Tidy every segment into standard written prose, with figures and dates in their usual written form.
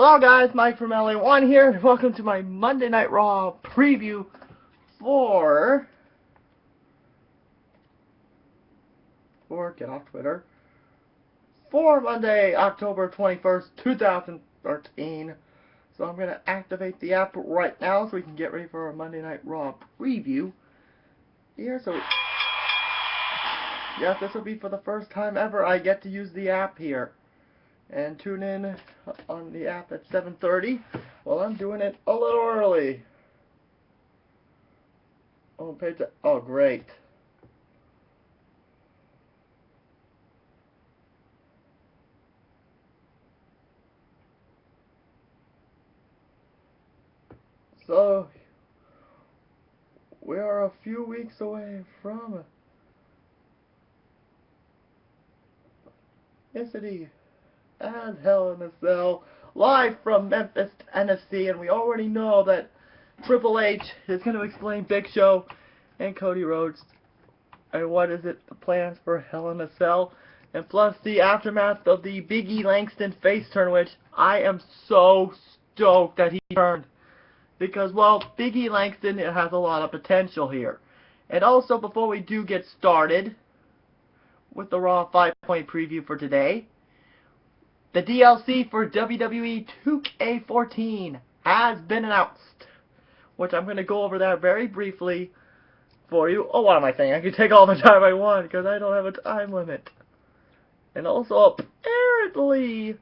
Hello guys, Mike from LA1 here, and welcome to my Monday Night Raw preview get off Twitter, for Monday, October 21st, 2013. So I'm going to activate the app right now so we can get ready for our Monday Night Raw preview here. So, yes, this will be for the first time ever I get to use the app here. And tune in on the app at 7:30. Well, I'm doing it a little early. Oh, great. So, we are a few weeks away from City and Hell in a Cell, live from Memphis, NFC, and we already know that Triple H is going to explain Big Show and Cody Rhodes and what is it, the plans for Hell in a Cell, and plus the aftermath of the Big E Langston face turn, which I am so stoked that he turned. Because, well, Big E Langston has a lot of potential here. And also, before we do get started with the Raw 5-point preview for today, the DLC for WWE 2K14 has been announced, which I'm going to go over that very briefly for you. Oh, what am I saying? I can take all the time I want because I don't have a time limit. And also, apparently,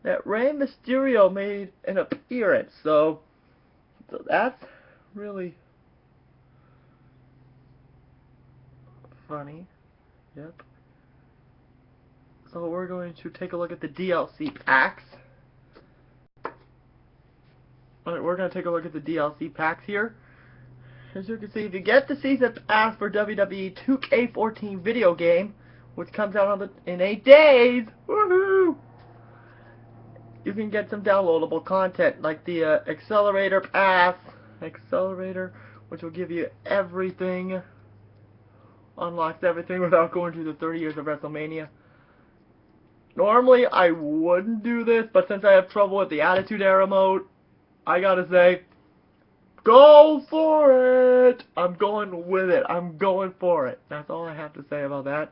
that Rey Mysterio made an appearance, so that's really funny. Yep. So we're going to take a look at the DLC packs. Alright, we're going to take a look at the DLC packs here. As you can see, if you get the Season Pass for WWE 2K14 video game, which comes out in 8 days, woohoo! You can get some downloadable content, like the Accelerator Pass, which will give you everything, unlocks everything without going through the 30 years of WrestleMania. Normally, I wouldn't do this, but since I have trouble with the Attitude Era mode, I gotta say, go for it! I'm going with it. I'm going for it. That's all I have to say about that.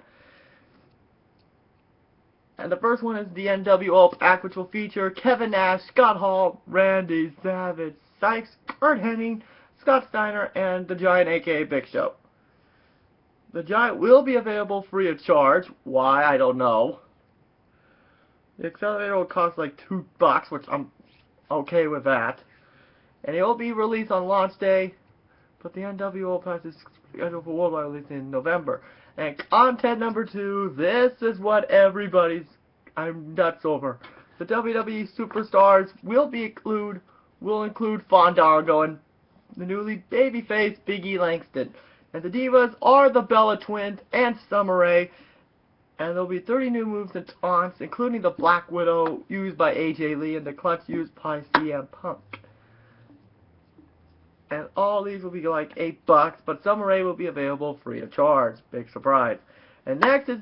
And the first one is the NWO pack, which will feature Kevin Nash, Scott Hall, Randy Savage, Sykes, Curt Hennig, Scott Steiner, and the Giant, aka Big Show. The Giant will be available free of charge. Why? I don't know. The Accelerator will cost like $2, which I'm okay with that. And it will be released on launch day, but the NWO Pass is scheduled for worldwide release in November. And content number 2, this is what I'm nuts over. The WWE Superstars will include Fandango and the newly babyface Big E Langston. And the Divas are the Bella Twins and Summer Rae. And there'll be 30 new moves and taunts, including the Black Widow used by AJ Lee and the Clutch used by CM Punk. And all these will be like $8, but Summer Rae will be available free of charge. Big surprise. And next is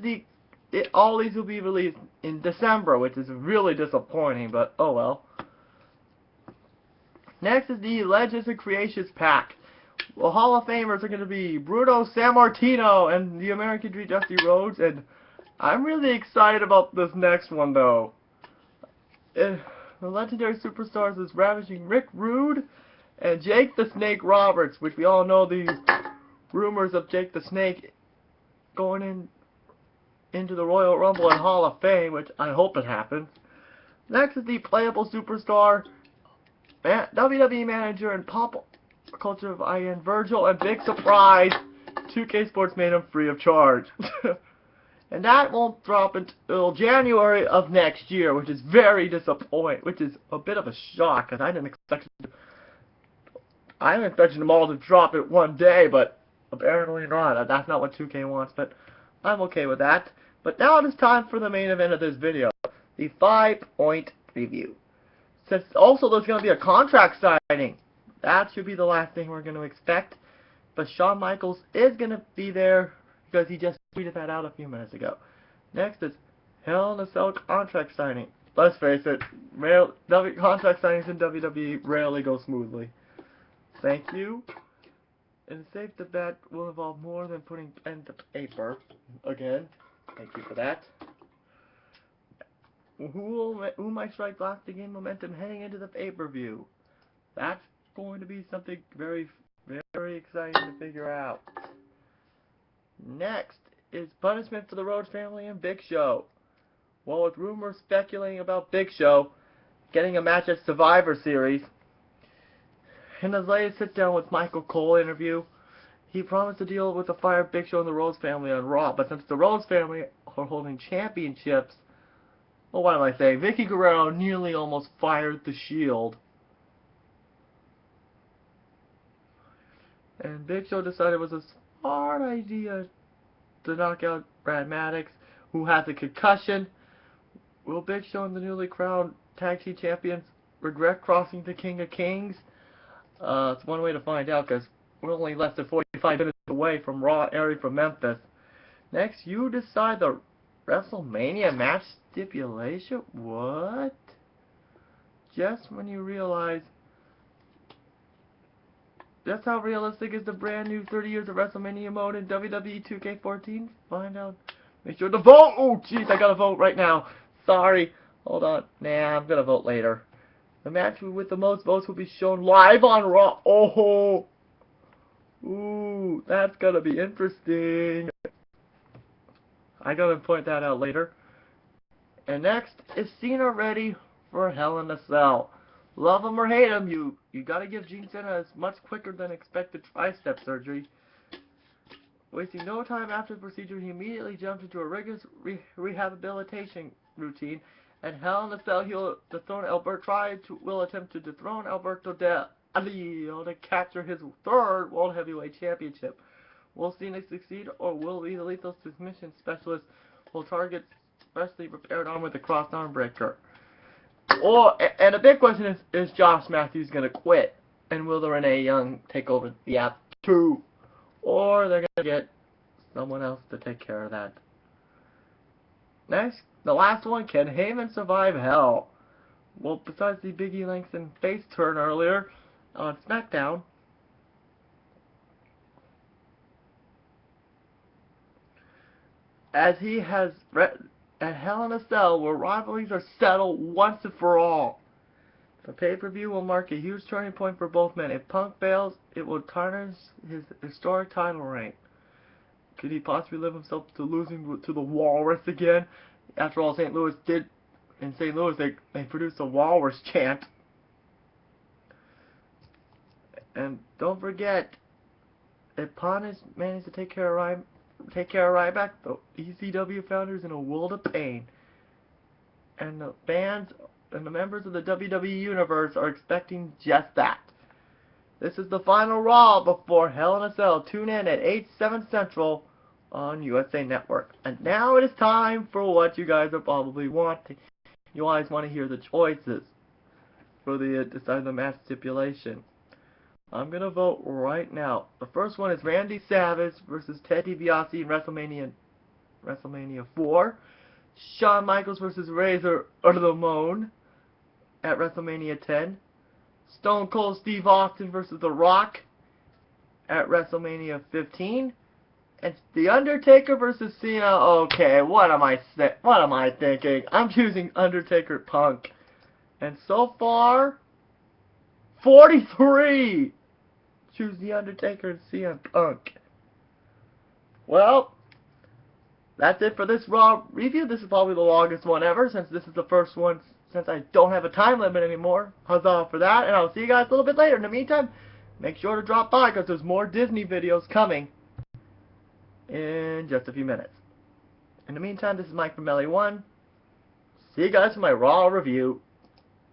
all these will be released in December, which is really disappointing, but oh well. Next is the Legends of Creations pack. Well, Hall of Famers are going to be Bruno Sammartino and the American Dream Dusty Rhodes, and I'm really excited about this next one, though. The legendary superstars is Ravishing Rick Rude and Jake the Snake Roberts, which we all know these rumors of Jake the Snake going into the Royal Rumble and Hall of Fame, which I hope it happens. Next is the playable superstar, WWE manager and pop culture of IN Virgil, and big surprise, 2K Sports made him free of charge. And that won't drop until January of next year, which is very disappointing, which is a bit of a shock, because I didn't expect them all to drop it one day, but apparently not. That's not what 2K wants, but I'm okay with that. But now it is time for the main event of this video, the 5-point preview. Since also there's going to be a contract signing, that should be the last thing we're going to expect. But Shawn Michaels is going to be there, because he just tweeted that out a few minutes ago. Next is Hell in a Cell contract signing. let's face it, contract signings in WWE rarely go smoothly. Thank you. And safe to bet will involve more than putting pen to paper. Again, thank you for that. Who might strike last to gain momentum heading into the pay-per-view? That's going to be something very, very exciting to figure out. Next is punishment for the Rhodes family and Big Show. Well, with rumors speculating about Big Show getting a match at Survivor Series, in his latest sit-down with Michael Cole interview, he promised to deal with the fire Big Show and the Rhodes family on Raw. But since the Rhodes family are holding championships, well, what am I saying? Vicky Guerrero nearly almost fired the Shield. And Big Show decided it was a smart idea to knock out Brad Maddox, who has a concussion. Will Big Show and the newly crowned Tag Team Champions regret crossing the King of Kings? It's one way to find out, because we're only less than 45 minutes away from Raw airing from Memphis. Next, you decide the WrestleMania match stipulation? What? Just when you realize just how realistic is the brand new 30 years of WrestleMania mode in WWE 2K14? Find out. Make sure to vote! Oh, jeez, I gotta vote right now. Sorry. Hold on. Nah, I'm gonna vote later. The match with the most votes will be shown live on Raw. Oh! Ooh, that's gonna be interesting. I gotta point that out later. And next, is Cena ready for Hell in a Cell? Love him or hate him, you gotta give Gene Cena as much quicker than expected tricep surgery. Wasting no time after the procedure, he immediately jumped into a rigorous rehabilitation routine. And Hell in a Cell, will attempt to dethrone Alberto Del Rio to capture his third World Heavyweight Championship. Will Cena succeed, or will the Lethal Submission Specialist will target specially prepared arm with a cross arm breaker? And a big question is Josh Matthews going to quit? And will the Renee Young take over the app too? Or they're going to get someone else to take care of that? Next, the last one, can Heyman survive Hell? Well, besides the Biggie Langston face turn earlier on SmackDown, as he has at Hell in a Cell, where rivalries are settled once and for all. The pay-per-view will mark a huge turning point for both men. If Punk bails, it will tarnish his historic title reign. Could he possibly live himself to losing to the Walrus again? After all, St. Louis they produced a Walrus chant. And don't forget, if Punk managed to take care of Ryback, the ECW founders in a world of pain. And the fans and the members of the WWE Universe are expecting just that. This is the final Raw before Hell in a Cell. Tune in at 8/7 Central on USA Network. And now it is time for what you guys are probably wanting. You always want to hear the choices for the decide the match stipulation. I'm going to vote right now. The first one is Randy Savage versus Ted DiBiase in WrestleMania 4. Shawn Michaels versus Razor Ramon at WrestleMania 10. Stone Cold Steve Austin versus The Rock at WrestleMania 15. And The Undertaker versus Cena. Okay, what am I thinking? I'm choosing Undertaker Punk. And so far, 43 choose The Undertaker and CM Punk. Well, that's it for this Raw review. This is probably the longest one ever, since this is the first one since I don't have a time limit anymore. Huzzah for that, and I'll see you guys a little bit later. In the meantime, make sure to drop by, because there's more Disney videos coming in just a few minutes. In the meantime, this is Mike from LA1. See you guys for my Raw review.